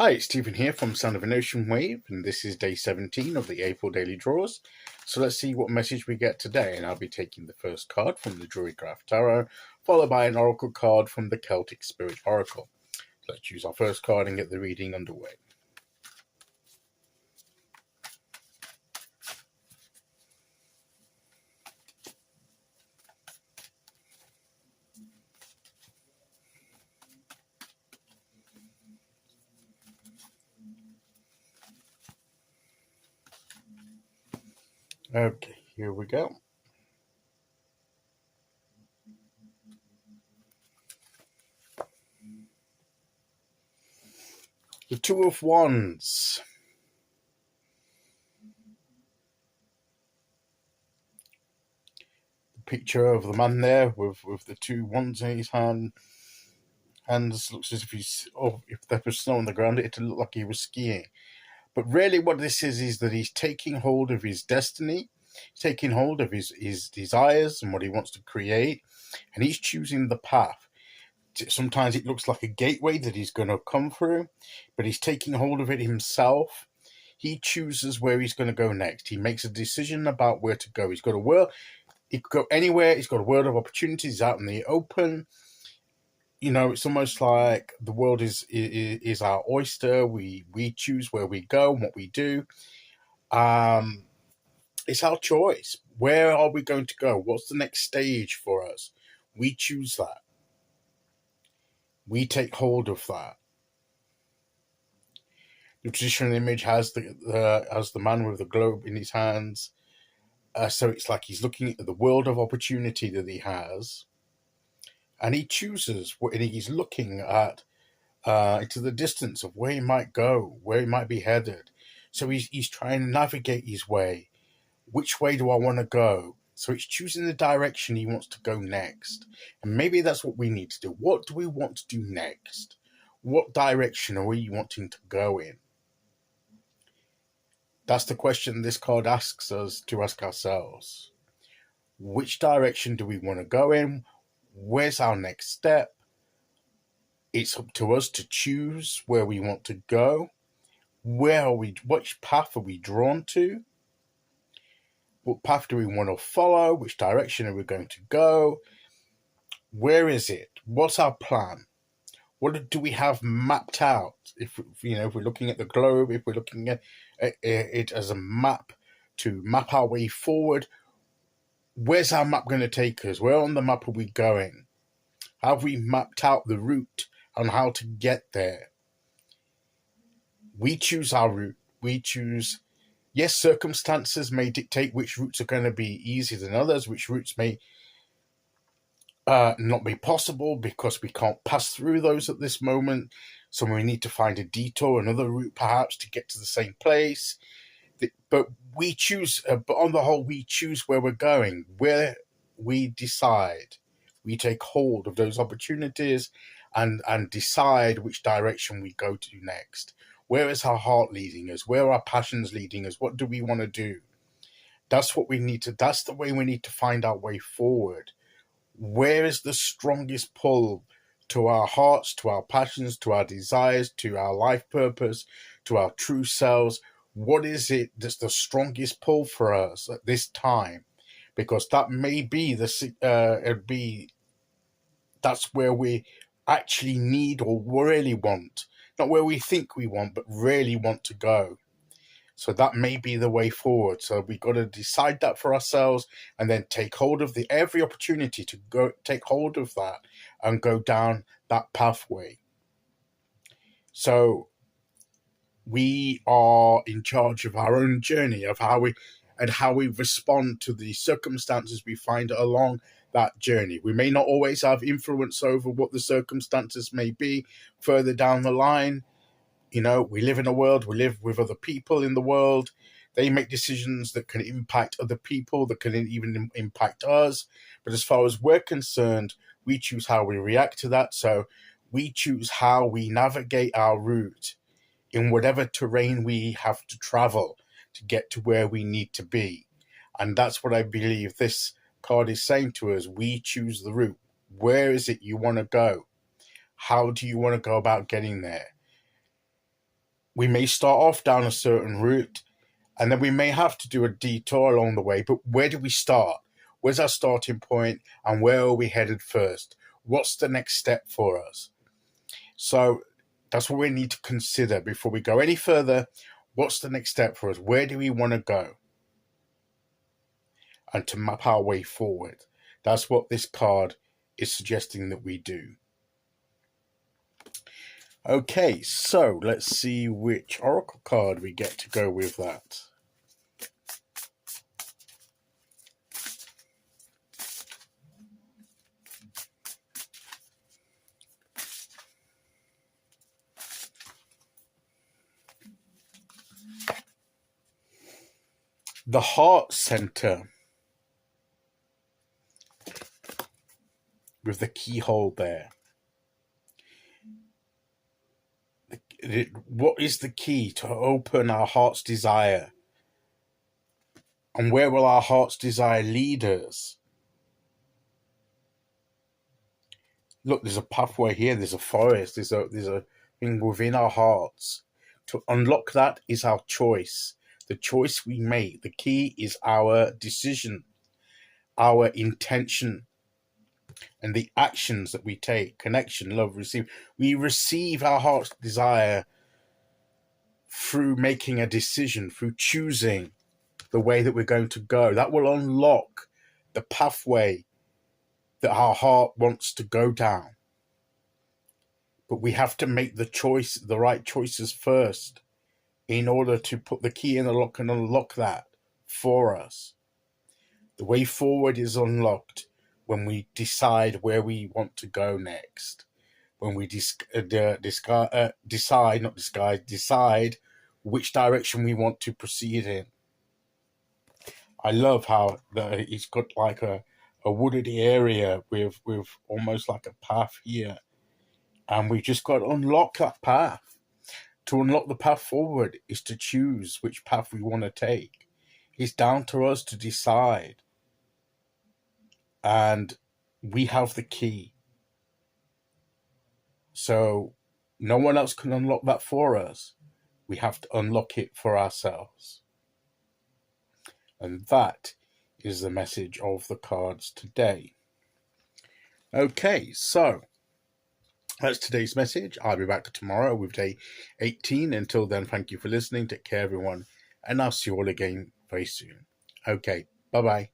Hi, it's Stephen here from Sound of an Ocean Wave, and this is day 17 of the April daily draws. So let's see what message we get today, and I'll be taking the first card from the Druidcraft Tarot, followed by an oracle card from the Celtic Spirit Oracle. So let's choose our first card and get the reading underway. Okay, here we go. The Two of Wands. The picture of the man there with the two wands in his hands looks as if if there was snow on the ground, it looked like he was skiing. But really what this is that he's taking hold of his destiny, taking hold of his desires and what he wants to create, and he's choosing the path. Sometimes it looks like a gateway that he's going to come through, but he's taking hold of it himself. He chooses where he's going to go next. He makes a decision about where to go. He's got a world. He could go anywhere. He's got a world of opportunities out in the open. You know, it's almost like the world is our oyster. We choose where we go and what we do. It's our choice. Where are we going to go? What's the next stage for us? We choose that. We take hold of that. The traditional image has the man with the globe in his hands. So it's like he's looking at the world of opportunity that he has, and he chooses what he's looking at into the distance of where he might go, where he might be headed. So he's trying to navigate his way. Which way do I want to go? So it's choosing the direction he wants to go next. And maybe that's what we need to do. What do we want to do next? What direction are we wanting to go in? That's the question this card asks us to ask ourselves. Which direction do we want to go in? Where's our next step? It's up to us to choose where we want to go. Where are we? Which path are we drawn to? What path do we want to follow? Which direction are we going to go? Where is it? What's our plan? What do we have mapped out? If we're looking at the globe, if we're looking at it as a map to map our way forward, where's our map going to take us? Where on the map are we going? Have we mapped out the route on how to get there? We choose our route. We choose. Yes, circumstances may dictate which routes are going to be easier than others, which routes may not be possible because we can't pass through those at this moment. So we need to find a detour, another route perhaps to get to the same place. But we choose, but on the whole, we choose where we're going, where we decide. We take hold of those opportunities and decide which direction we go to next. Where is our heart leading us? Where are our passions leading us? What do we want to do? That's what we need to, that's the way we need to find our way forward. Where is the strongest pull to our hearts, to our passions, to our desires, to our life purpose, to our true selves? What is it that's the strongest pull for us at this time? Because that may be that's where we actually need or really want, not where we think we want, but really want to go. So that may be the way forward. So we've got to decide that for ourselves and then take hold of every opportunity to go take hold of that and go down that pathway. So we are in charge of our own journey, of how we respond to the circumstances we find along that journey. We may not always have influence over what the circumstances may be further down the line. We live in a world, we live with other people in the world. They make decisions that can impact other people, that can even impact us. But as far as we're concerned, we choose how we react to that. So we choose how we navigate our route in whatever terrain we have to travel to get to where we need to be. And that's what I believe this card is saying to us. We choose the route. Where is it you want to go? How do you want to go about getting there? we may start off down a certain route, and then we may have to do a detour along the way. But where do we start? Where's our starting point, and where are we headed first? What's the next step for us? So that's what we need to consider before we go any further. What's the next step for us? Where do we want to go? And to map our way forward. That's what this card is suggesting that we do. Okay, so let's see which oracle card we get to go with that. The heart center with the keyhole there. What is the key to open our heart's desire? And where will our heart's desire lead us? Look, there's a pathway here, there's a forest, there's a thing within our hearts. To unlock that is our choice. The choice we make. The key is our decision, our intention, and the actions that we take. Connection, love, receive. We receive our heart's desire through making a decision, through choosing the way that we're going to go. That will unlock the pathway that our heart wants to go down. But we have to make the right choices first, in order to put the key in the lock and unlock that for us. The way forward is unlocked when we decide where we want to go next. When we decide which direction we want to proceed in. I love how it's got like a wooded area with almost like a path here. And we've just got to unlock that path. To unlock the path forward is to choose which path we want to take. It's down to us to decide. And we have the key. So no one else can unlock that for us. We have to unlock it for ourselves. And that is the message of the cards today. Okay, so that's today's message. I'll be back tomorrow with day 18. Until then, thank you for listening. Take care, everyone. And I'll see you all again very soon. Okay, bye-bye.